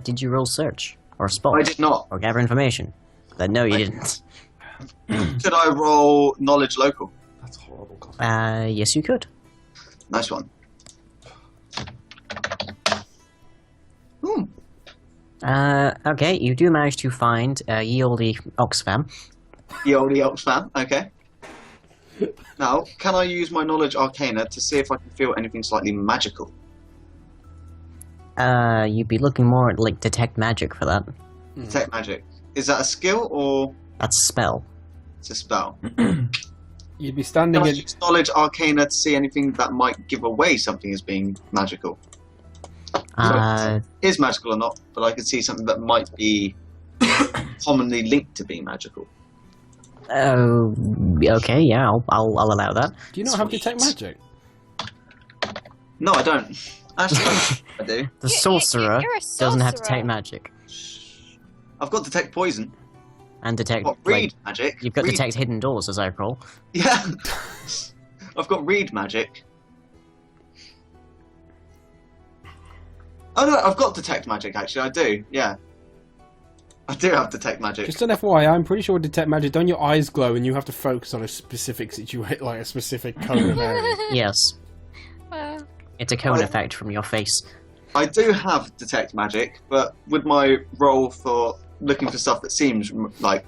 Did you roll search? Or spot? I did not. Or gather information? Then no, you didn't. Should I roll knowledge local? That's horrible. Yes you could. Nice one. Okay, you do manage to find ye olde Oxfam. The oldie Oxfam, okay. Now, can I use my knowledge arcana to see if I can feel anything slightly magical? You'd be looking more at, like, detect magic for that. Detect magic. Is that a skill or That's a spell. it's a spell? You'd be standing Can I in. use knowledge arcana to see anything that might give away something as being magical? Is magical or not, but I could see something that might be commonly linked to being magical. Okay, yeah, I'll allow that. Do you not have detect magic? No, I don't. Actually, I do. The sorcerer you're a doesn't have sorcerer. detect magic. I've got detect poison. And detect... I've got read magic. You've got Read- detect hidden doors, as I recall. Yeah. I've got read magic. Oh no, I've got detect magic actually, I do, yeah. I do have detect magic. Just an FYI, I'm pretty sure with detect magic, don't your eyes glow and you have to focus on a specific situation, like a specific cone of area? Yes. Well, It's a cone effect from your face. I do have detect magic, but with my role for looking for stuff that seems like...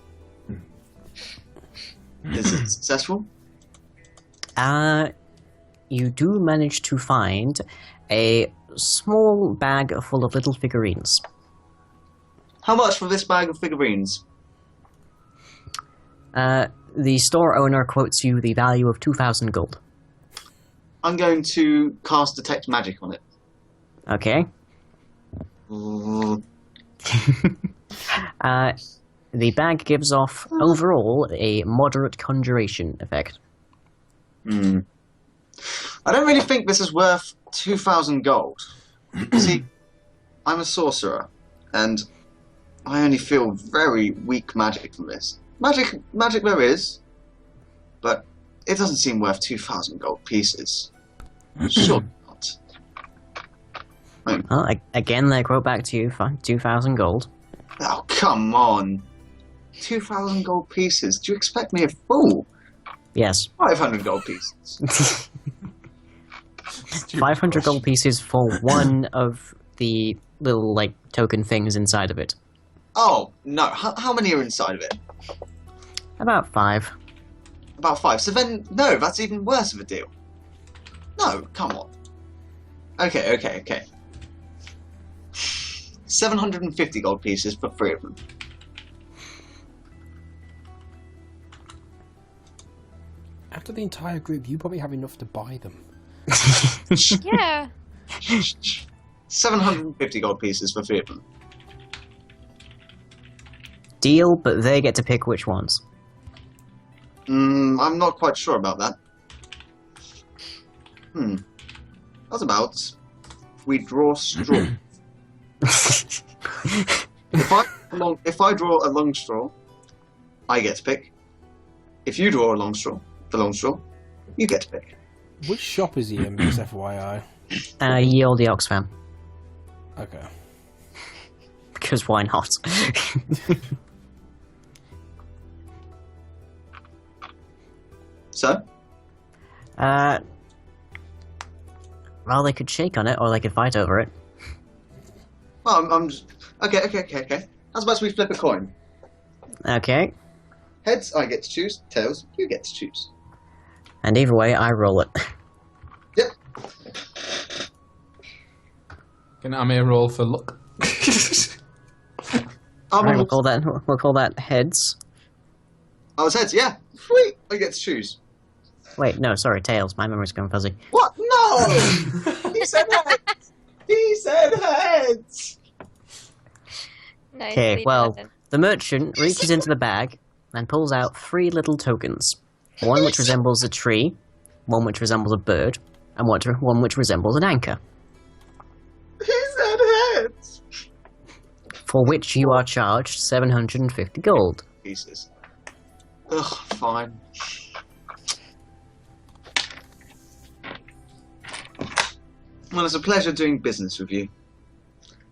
Is it successful? You do manage to find a small bag full of little figurines. How much for this bag of figurines? The store owner quotes you the value of 2,000 gold. I'm going to cast Detect Magic on it. Okay. Ooh. The bag gives off, overall, a moderate conjuration effect. I don't really think this is worth 2,000 gold. See, I'm a sorcerer, and I only feel very weak magic from this. Magic there is, but it doesn't seem worth 2,000 gold pieces. Sure not. Well, again, they quote back to you for 2,000 gold. Oh, come on. 2,000 gold pieces? Do you expect me a fool? Yes. 500 gold pieces. 500 gold pieces for one of the little, like, token things inside of it. Oh, no. How many are inside of it? About 5. About 5. So then, no, that's even worse of a deal. No, come on. Okay. 750 gold pieces for 3 of them. After the entire group, you probably have enough to buy them. Yeah. 750 gold pieces for 3 of them. Deal, but they get to pick which ones. I'm not quite sure about that. How's about we draw straw? If I draw a long straw, I get to pick. If you draw a long straw, the long straw, you get to pick. Which shop is he in, just FYI? Ye olde Oxfam. Okay. Because why not? So? Well, they could shake on it, or they could fight over it. Well, I'm just... Okay. How's about we flip a coin? Okay. Heads, I get to choose. Tails, you get to choose. And either way, I roll it. Yep. Can I may roll for luck? Right, we'll call that heads. I was heads, yeah. Sweet, I get to choose. Wait, no, sorry, tails. My memory's going fuzzy. What? No! He said heads! He said heads! No, Okay, leave well, it the merchant reaches into the bag and pulls out 3 little tokens. One which resembles a tree, one which resembles a bird, and one which resembles an anchor. He said heads! For which you are charged 750 gold. Pieces. Ugh, fine. Well, it's a pleasure doing business with you.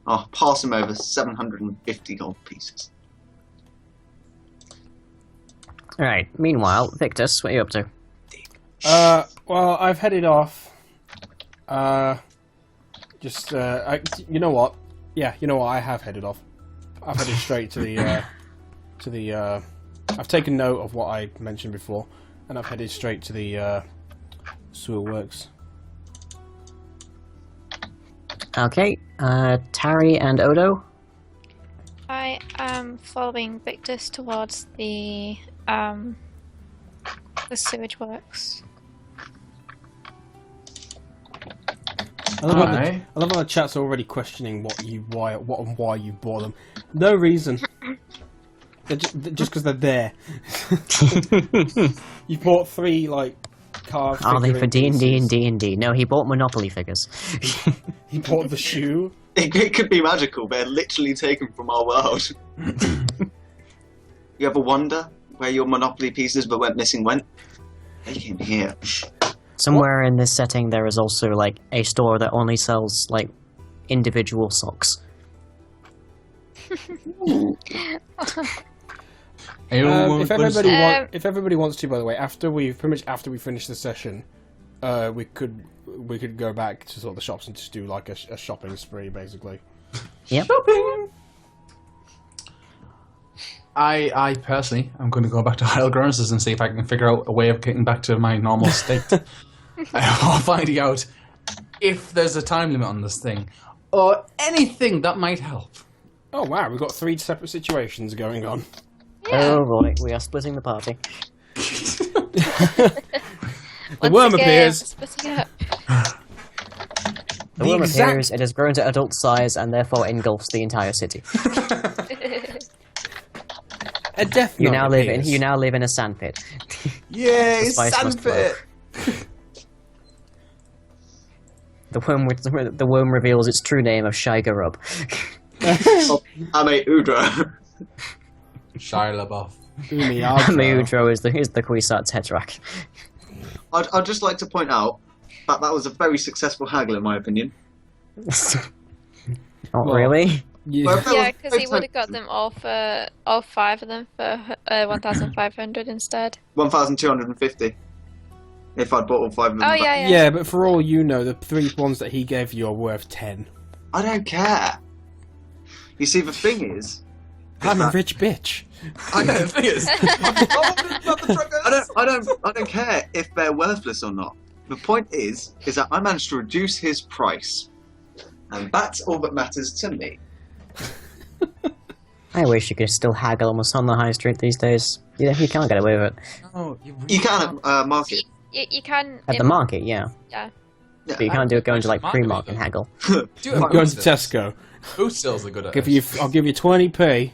I'll pass him over 750 gold pieces. Alright, meanwhile, Victus, what are you up to? Well, I've headed off. You know what? Yeah, you know what? I have headed off. I've headed straight to the, I've taken note of what I mentioned before, and I've headed straight to the, sewer works. Okay, Tari and Odo? I am following Victus towards the sewage works. I love how the chat's already questioning what and why you bought them. No reason. Just because they're there. You bought 3 carved. Are they for figurine D&D and pieces. D&D? No, he bought Monopoly figures. He bought the shoe. It could be magical, but they're literally taken from our world. You ever wonder where your Monopoly pieces that went missing went? They came here. Somewhere in this setting, there is also a store that only sells individual socks. If everybody wants to, by the way, after we finish the session, we could go back to sort of the shops and just do a shopping spree, basically. Yep. Shopping! I personally am going to go back to Heilgron's and see if I can figure out a way of getting back to my normal state. Or finding out if there's a time limit on this thing, or anything that might help. Oh wow, we've got 3 separate situations going on. Yeah. Oh boy, we are splitting the party. The worm appears. Splitting up. The worm appears, it has grown to adult size and therefore engulfs the entire city. A death You note now live appears. in a sandpit. Yay, The spice must sandpit! The worm reveals its true name of Shai Garub. I'm a Udra. Shia LaBeouf. Meudro is the Kwisatz Tetrarch. I'd just like to point out that was a very successful haggle, in my opinion. Not really. Yeah. Yeah, because he would have got them all 5 of them for 1,500 instead. 1,250. If I'd bought all 5 of them. Oh back. yeah. Yeah, but for all you know, the 3 ones that he gave you are worth 10. I don't care. You see, the thing is, I'm a rich bitch. I The don't, thing is, I don't care if they're worthless or not. The point is that I managed to reduce his price, and that's all that matters to me. I wish you could still haggle almost on the high street these days. You can't get away with it. no, You can market. You can. At the market, yeah. Yeah. Yeah, But you can't do it going to like Market, pre-market though. haggle. do I'm going to Tesco. Boot sales are good at I'll give you 20p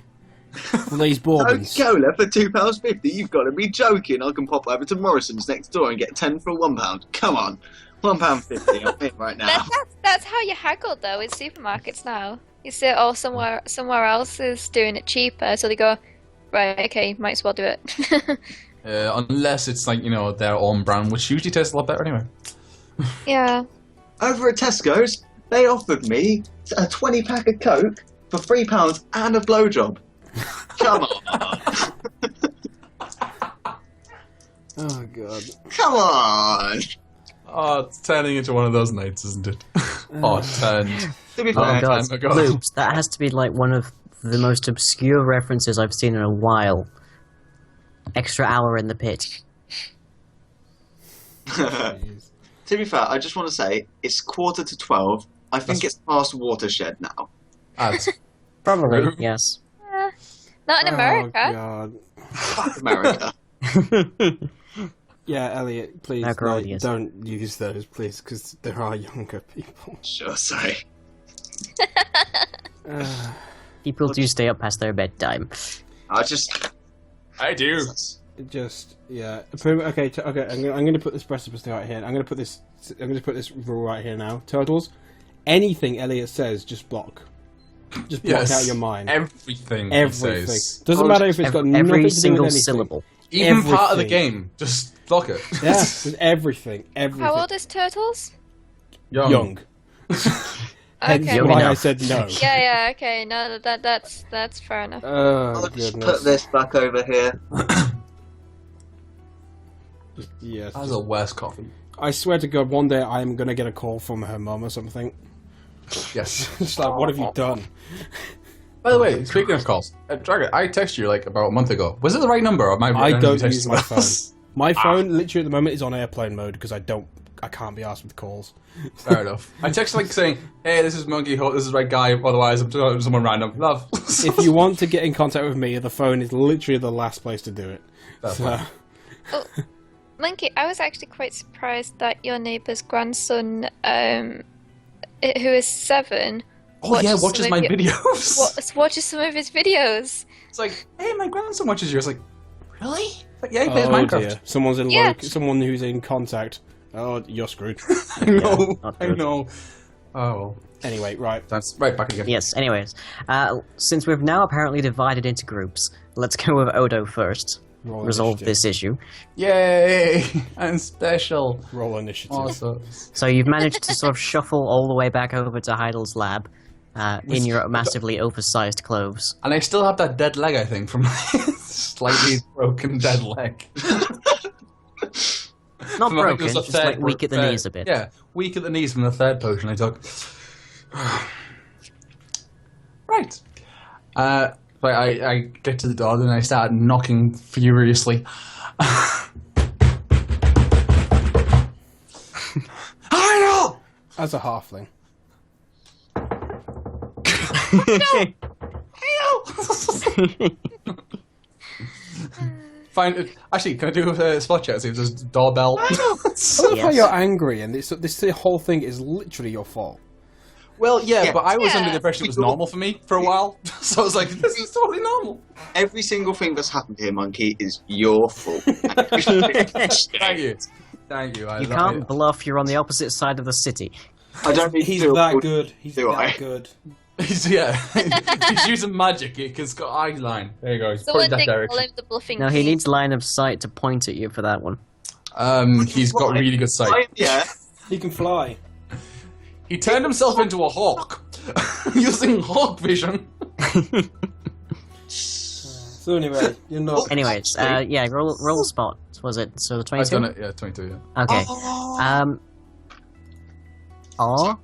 for these bourbons. Coca-Cola for £2.50. You've got to be joking. I can pop over to Morrison's next door and get 10 for £1. Come on, £1.50. I'm in right now. That's how you haggle though in supermarkets now. You see, oh, somewhere else is doing it cheaper, so they go, right, okay, might as well do it. unless it's like, their own brand, which usually tastes a lot better anyway. Yeah. Over at Tesco's, they offered me a 20-pack of Coke for £3 and a blowjob. Come on. Oh god. Come on. Oh, it's turning into one of those nights, isn't it? Oh, it turned. To be Oh fair, god, time ago. Loops, that has to be like one of the most obscure references I've seen in a while. Extra hour in the pit. Jeez. to be fair, I just want to say it's 11:45. I think it's past Watershed now. Ads. Probably, True. yes. Not in America. Oh god. Fuck America. Yeah, Elliot, please Acroleus. don't use those, please, because there are younger people. Sure, sorry. People do stay up past their bedtime. I just. I do. Just okay. Okay, I'm going to put this precipice right here. I'm going to put this rule right here now. Turtles, anything Elliot says, just block. Just block Yes. out your mind. Everything. he Everything. says. Doesn't matter if it's got nothing Every to do with single anything. syllable. Even part of the everything. game. Just block it. Yeah, with everything. How old is Turtles? Young. Hence Okay. Young why I enough. said no. Yeah, okay. No, that's fair enough. Oh I'll just goodness. put this back over here. Yes. That's a worse coffee. I swear to God, one day I am going to get a call from her mum or something. Yes. It's like, what have you done? By the way, speaking of calls, Dragon, I texted you like about a month ago. Was it the right number? Or I don't text use my phone. us? My phone, literally at the moment, is on airplane mode because I can't be asked with calls. Fair enough. I texted like saying, "Hey, this is Monkey. Hope this is the right guy. Otherwise, I'm talking to someone random." Love. If you want to get in contact with me, the phone is literally the last place to do it. So, Monkey, I was actually quite surprised that your neighbour's grandson, who is 7, Oh yeah, watches some my of your- videos. watches some of his videos. It's like, hey, my grandson watches yours. Like, really? Like, yeah, he plays oh Minecraft. dear, someone's in Yeah. someone who's in contact. Oh, you're screwed. I know. not I good. know. Oh, well. Anyway, right. That's right back again. Yes, anyways. Since we've now apparently divided into groups, let's go with Odo first. Roll Resolve initiative. this issue. Yay! I'm special. Roll initiative. Awesome. So you've managed to sort of shuffle all the way back over to Heidel's lab in your massively oversized clothes. And I still have that dead leg, I think, from my slightly broken dead leg. Not From, I think it broken, was the just third like weak at the third- knees a bit. Yeah, weak at the knees from the third potion I took. Right. But I get to the door and I start knocking furiously. Idle! as a halfling. Find it. Actually, can I do a spot check? See if there's a doorbell. I love how you're angry, and this whole thing is literally your fault. Well, yeah, but I was Yeah. under the impression it was normal for me for a while, so I was like, "This is totally normal." Every single thing that's happened here, Monkey, is your fault. Thank you, thank you. You can't bluff. You're on the opposite side of the city. I don't need He's to that feel good. He's do I? that good. He's using magic. It's got eye line. There you go. He's Someone pointing that think call direction. him the bluffing No, he king. needs line of sight to point at you for that one. He's got really good sight. Yeah. He can fly. He turned himself into a hawk using hawk vision. So anyway, you're not. Anyways, yeah, roll spot. Was it so the I've 22? done it. Yeah, 22. Yeah. Okay. Oh.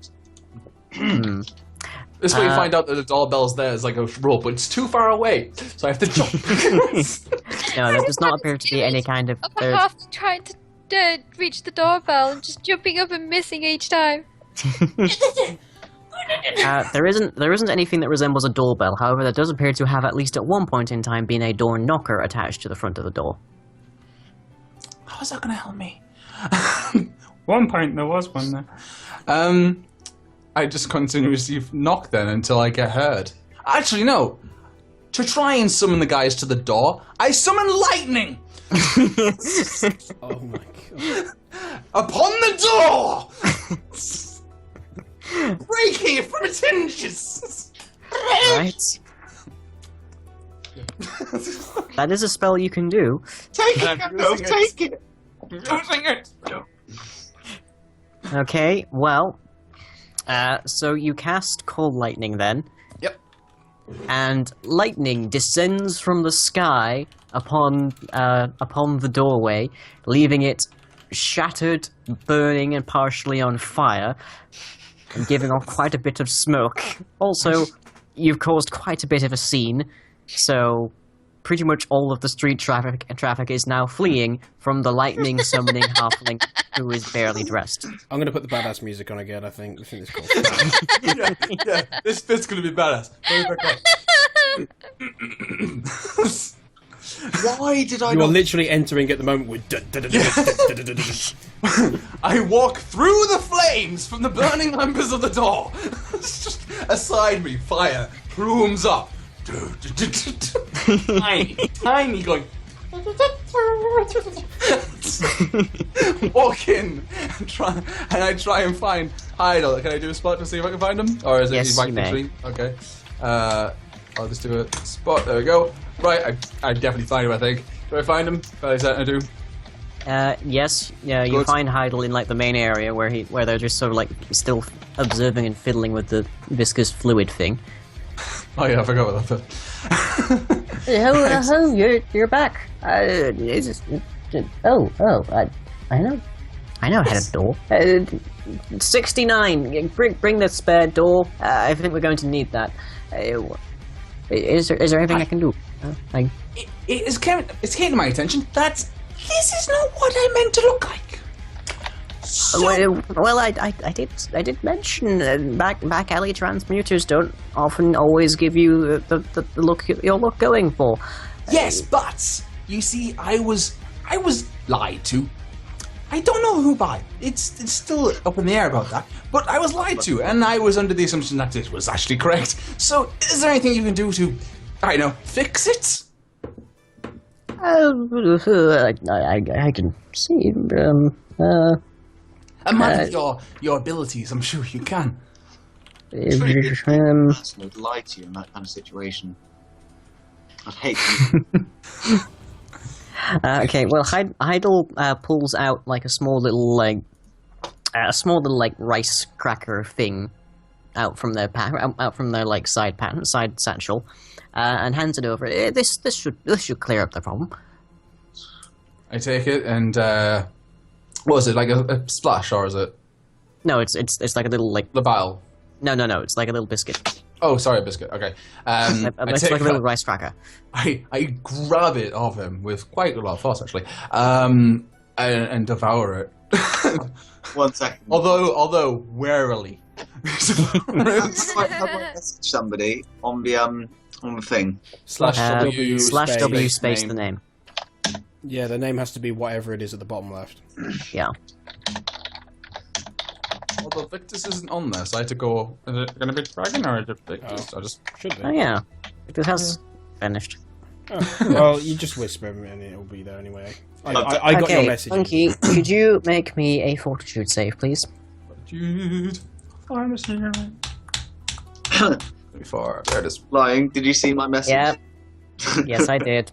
This way you find out that the doorbell's there is like a rope, but it's too far away, so I have to jump. No, there does not appear to be any kind of. Upper half trying to reach the doorbell and just jumping up and missing each time. There isn't anything that resembles a doorbell. However, there does appear to have at least at one point in time been a door knocker attached to the front of the door. How's that going to help me? One point there was one there. I just continuously knock then until I get heard. Actually, no. To try and summon the guys to the door, I summon lightning Oh my god. upon the door, breaking it from its hinges. Right. That is a spell you can do. Take it, I'm Gandalf, using take it. Using it. Okay, well, so you cast Cold Lightning then. Yep. And lightning descends from the sky upon the doorway, leaving it shattered, burning, and partially on fire, and giving off quite a bit of smoke. Also, you've caused quite a bit of a scene, so pretty much all of the street traffic is now fleeing from the lightning summoning halfling who is barely dressed. I'm gonna put the badass music on again. I think it's cool. Yeah, this bit's gonna be badass. Why did I You are not... literally entering at the moment with. I walk through the flames from the burning embers of the door. Just aside me, fire plumes up. Tiny going. Walk in and I try and find Idol. Can I do a spot to see if I can find him? Or is it Yes, back you to may. tree? Okay. I'll just do a spot. There we go. Right, I definitely find him, I think. Do I find him? What is that I do? Yes, yeah, you Good. find Heidel in like the main area where they're just sort of like still observing and fiddling with the viscous fluid thing. Oh yeah, I forgot about that. You're back. I know I had a door. 69. Bring the spare door. I think we're going to need that. Is there anything I can do? It's came to my attention that this is not what I meant to look like. Well, I did mention back alley transmuters don't often always give you the look you're going for. Yes, but you see, I was lied to. I don't know who by. It's still up in the air about that. But I was lied to, and I was under the assumption that it was actually correct. So, is there anything you can do to, I don't know, fix it? I can see. A man of your abilities, I'm sure you can. person would lie to you in that kind of situation? I'd hate you. Okay, well, Heidel pulls out like a small little rice cracker thing out from their like side satchel, and hands it over. This should clear up the problem. I take it, and what is it, like a splash, or is it No, it's like a little like the vial? no, it's like a little biscuit. Oh, sorry, a biscuit. Okay. I It's take like a little that- rice cracker. I grab it off him with quite a lot of force, actually, and devour it. 1 second. Although warily. How do I message somebody on the thing? /W /W space space name. the name. Yeah, the name has to be whatever it is at the bottom left. Yeah. Although Victus isn't on there, so I had to go. Is it going to be Dragon or is it Victus? I just. Should be. Oh yeah. It has finished. Oh, well, you just whisper and it'll be there anyway. I got your Okay, message. Funky, could you make me a fortitude save, please? Dude. Before there it is. Flying, did you see my message? Yeah. Yes, I did.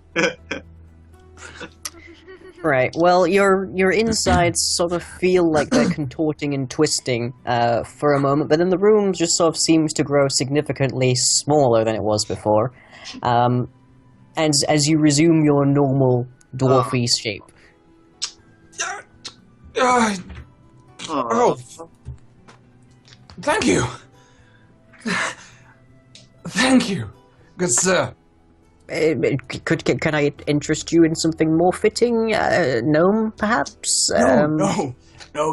Right. Well, your insides sort of feel like they're contorting and twisting for a moment, but then the room just sort of seems to grow significantly smaller than it was before. And as you resume your normal dwarfy shape. Oh, thank you. Thank you, good sir. Can I interest you in something more fitting? Gnome, perhaps? No,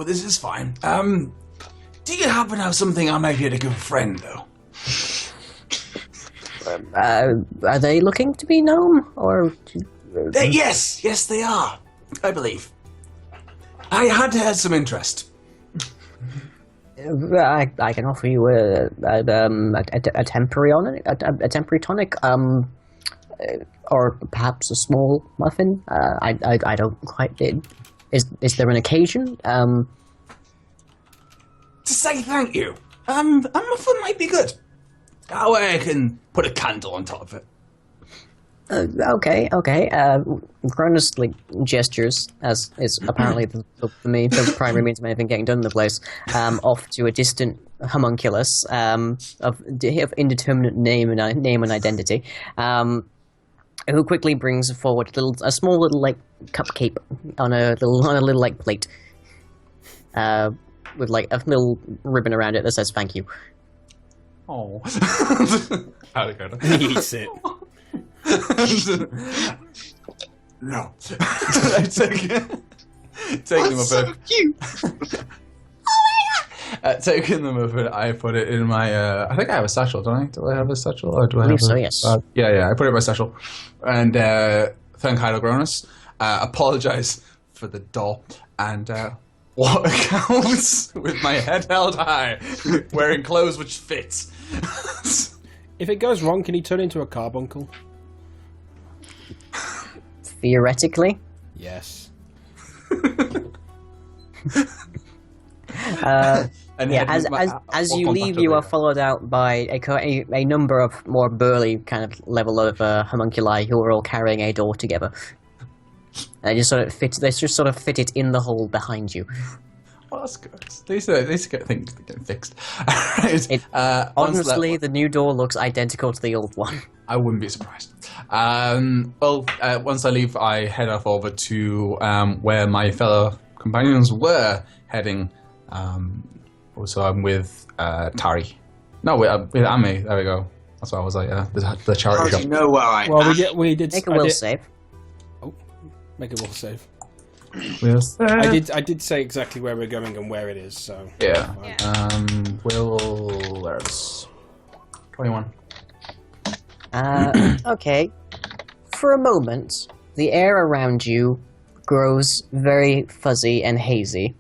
this is fine. Do you happen to have something I might be able to give a friend, though? Are they looking to be gnome, or? Yes, they are. I believe. I had had some interest. I can offer you a temporary tonic, or perhaps a small muffin. I don't quite. Is there an occasion? To say thank you. A muffin might be good. That way I can put a candle on top of it. Okay. Cronus gestures, as is apparently for me the primary means of anything getting done in the place, off to a distant homunculus of indeterminate name and identity, who quickly brings forward a small little cupcake on a little plate, with a little ribbon around it that says "Thank you." Oh, how'd it go? He eats it. No. I take them up. So cute. Taking them up, I put it in my. I think I have a satchel, don't I? Do I have a satchel, or do I believe have? So, yes. Yeah. I put it in my satchel, and thank Hydrogronus. Apologize for the doll, and walk out with my head held high, wearing clothes which fit. If it goes wrong, can he turn into a carbuncle? Theoretically. Yes. And Yeah, as you leave, you are followed out by a number of more burly kind of level of homunculi who are all carrying a door together. They just sort of fit it in the hole behind you. Well, that's good. These get things getting fixed. Right. Honestly, the new door looks identical to the old one. I wouldn't be surprised. Once I leave, I head off over to where my fellow companions were heading. Also, I'm with Tari. No, with Ame. There we go. That's why I was like, the charity How shop. do you know where I am? Well, we did Make a will save. make a will save. Yes. I did say exactly where we're going and where it is. So Yeah. Yeah. There's 21. Okay. For a moment, the air around you grows very fuzzy and hazy,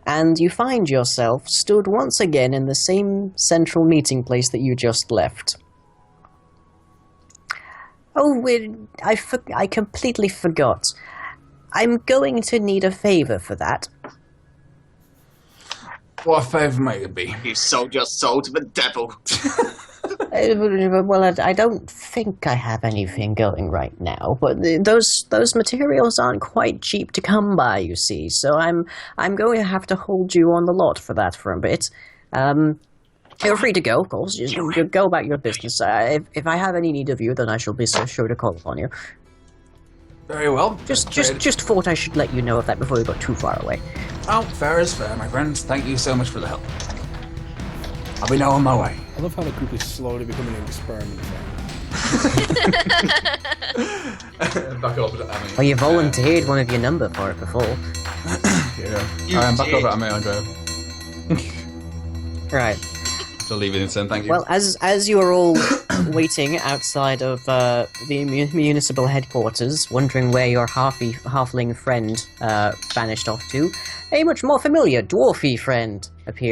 and you find yourself stood once again in the same central meeting place that you just left. Oh, I completely forgot. I'm going to need a favor for that. What favour might it be? You sold your soul to the devil. Well, I don't think I have anything going right now, but those materials aren't quite cheap to come by, you see. So I'm going to have to hold you on the lot for that for a bit. Feel free to go, of course. Just go about your business. If I have any need of you, then I shall be so sure to call upon you. Very well. Just thought I should let you know of that before we got too far away. Oh, fair is fair, my friends. Thank you so much for the help. I'll be now on my way. I love how the group is slowly becoming an experiment. Back over to Amy. Well, you volunteered one of your number for it before. Yeah. You I'm back did. over at Mail Grove. Right. So leave it in saying thank you. Well, as you are all waiting outside of the municipal headquarters, wondering where your halfling friend vanished off to, a much more familiar dwarfy friend appears.